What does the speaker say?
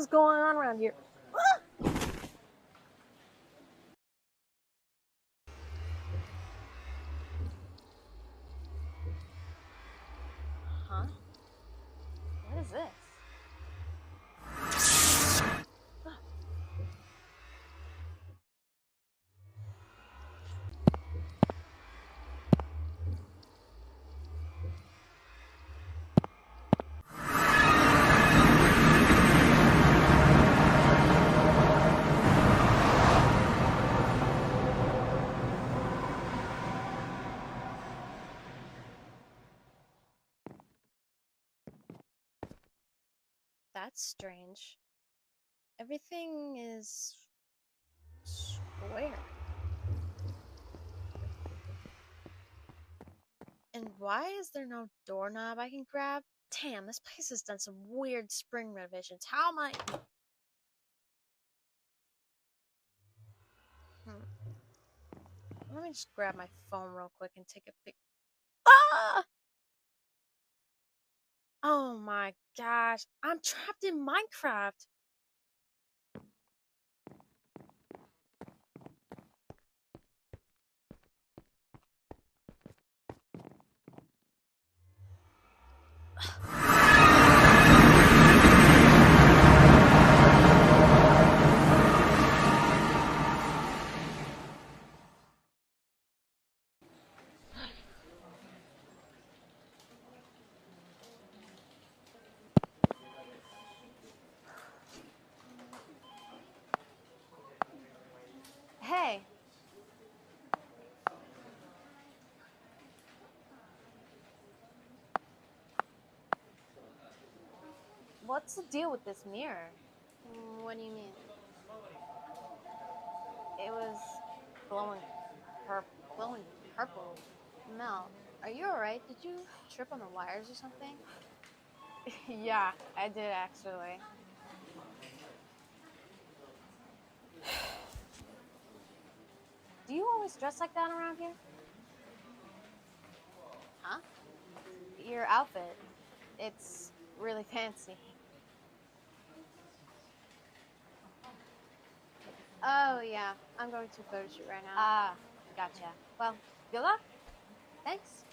is going on around here? Huh? What is this? That's strange. Everything is square. And why is there no doorknob I can grab? Damn, this place has done some weird spring renovations. How am I? Let me just grab my phone real quick and take a pic. Ah! Oh my gosh, I'm trapped in Minecraft. Hey. What's the deal with this mirror? What do you mean? It was glowing purple. Mel, are you alright? Did you trip on the wires or something? Yeah, I did actually. Do you always dress like that around here? Huh? Your outfit. It's really fancy. Oh, yeah. I'm going to a photo shoot right now. Ah, gotcha. Well, good luck. Thanks.